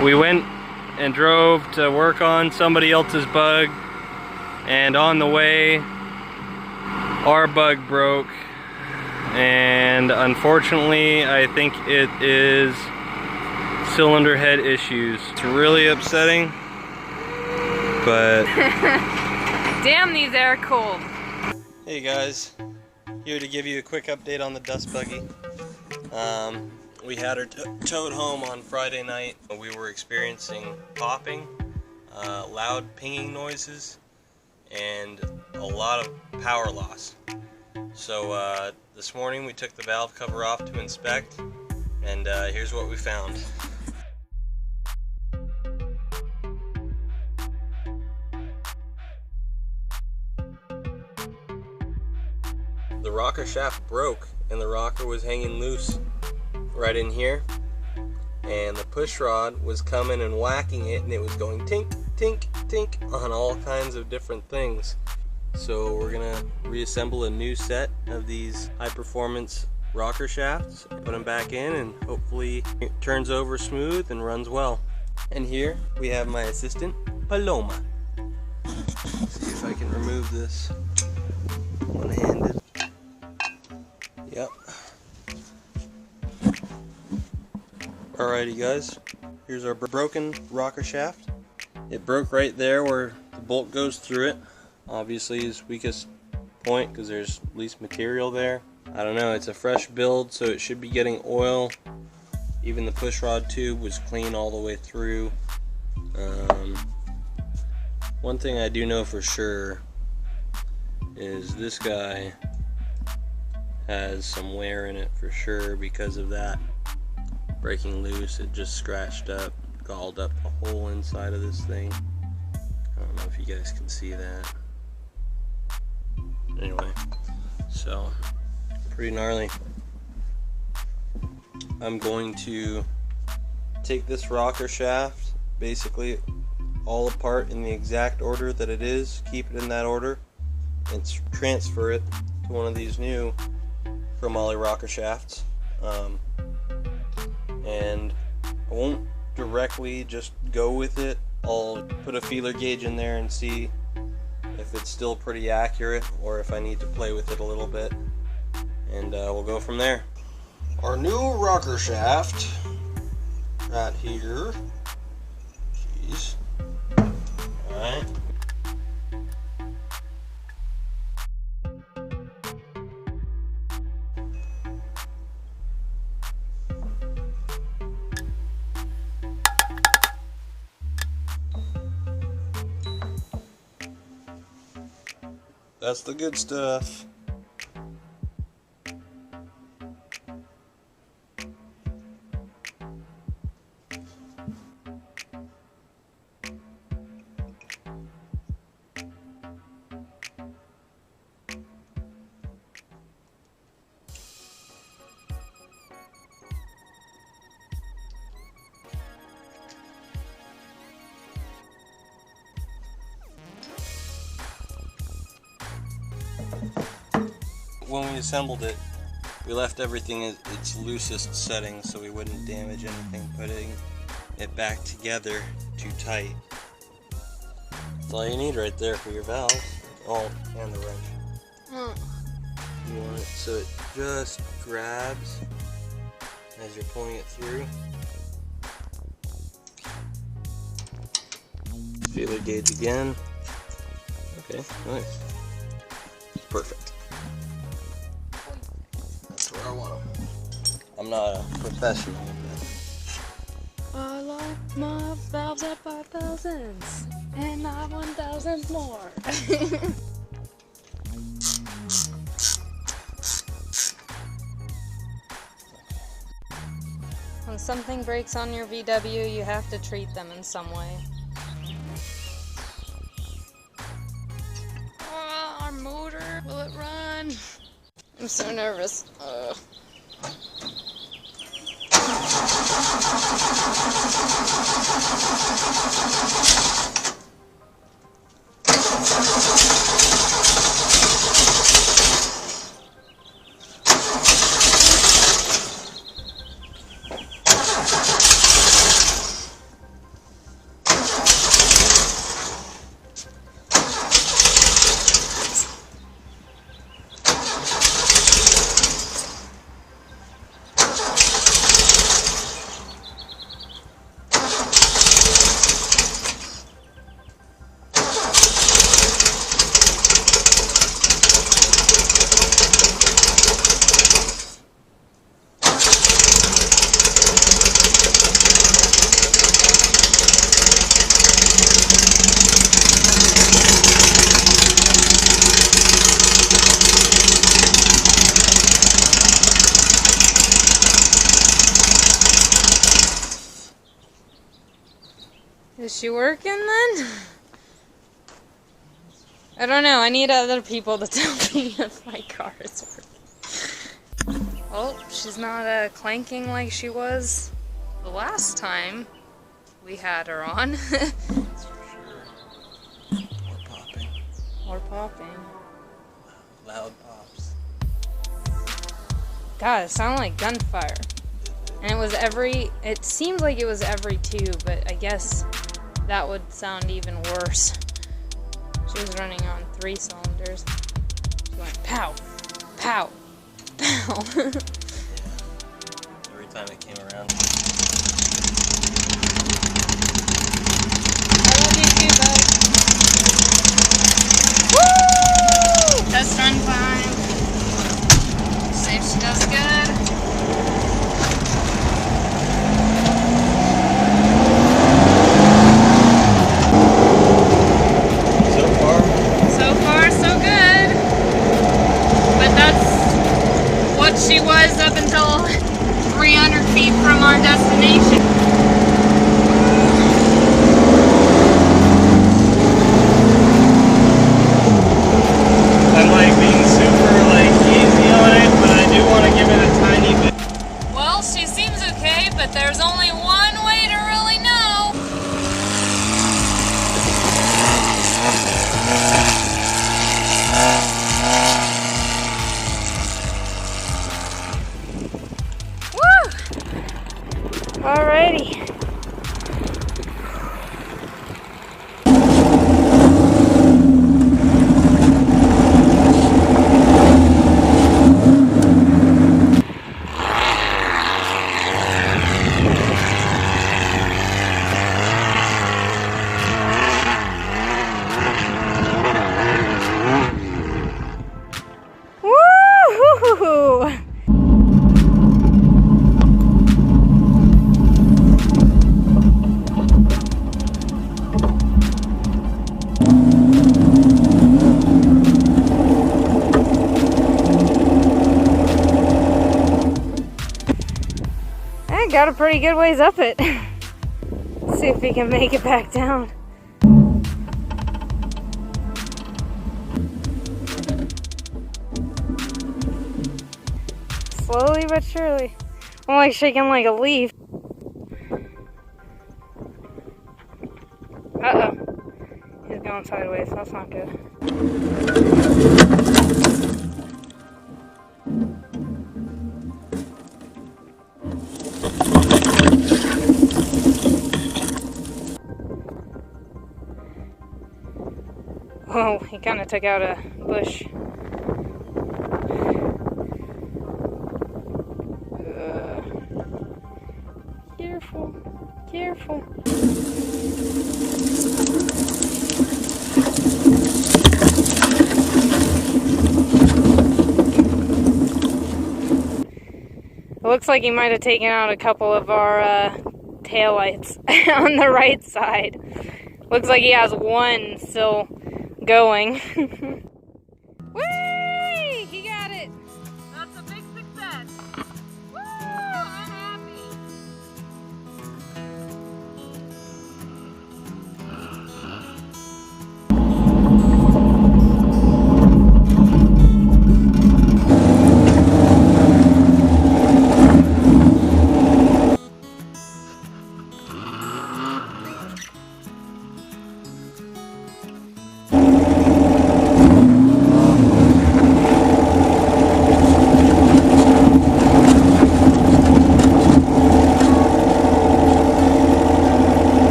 We went and drove to work on somebody else's bug, and on the way our bug broke, and unfortunately I think it is cylinder head issues. It's really upsetting, but damn, these air cold. Hey guys, here to give you a quick update on the dust buggy. We had her towed home on Friday night. We were experiencing popping, loud pinging noises, and a lot of power loss. So this morning we took the valve cover off to inspect, and here's what we found. The rocker shaft broke and the rocker was hanging loose right in here, and the push rod was coming and whacking it, and it was going tink, tink, tink on all kinds of different things. So we're gonna reassemble a new set of these high performance rocker shafts, put them back in, and hopefully it turns over smooth and runs well. And here we have my assistant, Paloma. Let's see if I can remove this one-handed. Yep. Alrighty guys, here's our broken rocker shaft. It broke right there where the bolt goes through it. Obviously his weakest point because there's least material there. I don't know, it's a fresh build, so it should be getting oil. Even the push rod tube was clean all the way through. One thing I do know for sure is this guy has some wear in it for sure because of that breaking loose. It just scratched up, galled up the whole inside of this thing. I don't know if you guys can see that. Anyway, so pretty gnarly. I'm going to take this rocker shaft basically all apart in the exact order that it is, keep it in that order, and transfer it to one of these new chromoly rocker shafts. And I won't directly just go with it. I'll put a feeler gauge in there and see if it's still pretty accurate or if I need to play with it a little bit, and we'll go from there. Our new rocker shaft right here. Jeez. Alright. That's the good stuff. When we assembled it, we left everything at its loosest setting so we wouldn't damage anything putting it back together too tight. That's all you need right there for your valve. Oh, and the wrench. You want it so it just grabs as you're pulling it through. Feeler gauge again. Okay, nice. Perfect. Where I want them. I'm not a professional, but I like my valves at 5,000s and not 1,000 more. When something breaks on your VW, you have to treat them in some way. Our motor, will it run? I'm so nervous. Is she working then? I don't know. I need other people to tell me if my car is working. Oh, she's not clanking like she was the last time we had her on. That's for sure. More popping. More popping. Loud pops. God, it sounded like gunfire. And it seemed like it was every two, but I guess that would sound even worse. She was running on 3 cylinders. She went pow, pow, pow. Yeah. Every time it came around. I love you too, bud. Woo! Test run climb. See if she does good. She was up until 300 feet from our destination. I'm like being super easy on it, but I do want to give it a tiny bit. Well, she seems okay, but there's only one way to really know. Alrighty. Woo-hoo-hoo-hoo. Got a pretty good ways up it. Let's see if we can make it back down. Slowly but surely. I'm like shaking like a leaf. Uh-oh. He's going sideways, that's not good. Oh, he kind of took out a bush. Careful, careful. It looks like he might have taken out a couple of our taillights on the right side. Looks like he has one still going. Whee! He got it! That's a big success. Woo! I'm happy.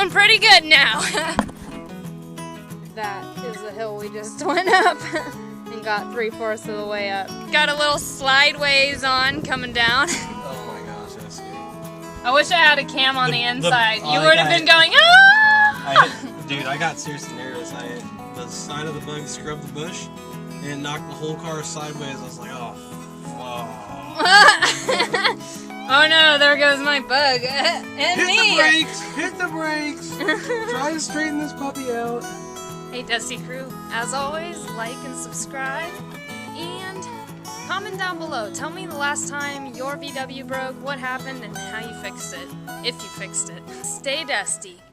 Pretty good now. That is the hill we just went up and got 3/4 of the way up. Got a little slideways on coming down. Oh my gosh, that's scary. I wish I had a cam on the inside. You would have been going, ah! Dude, I got seriously nervous. The side of the bug scrubbed the bush and it knocked the whole car sideways. I was like, oh, oh no, there goes my bug. And me. Hit the brakes! Try to straighten this puppy out. Hey Dusty Crew, as always, like and subscribe and comment down below. Tell me the last time your VW broke, what happened, and how you fixed it. If you fixed it. Stay dusty.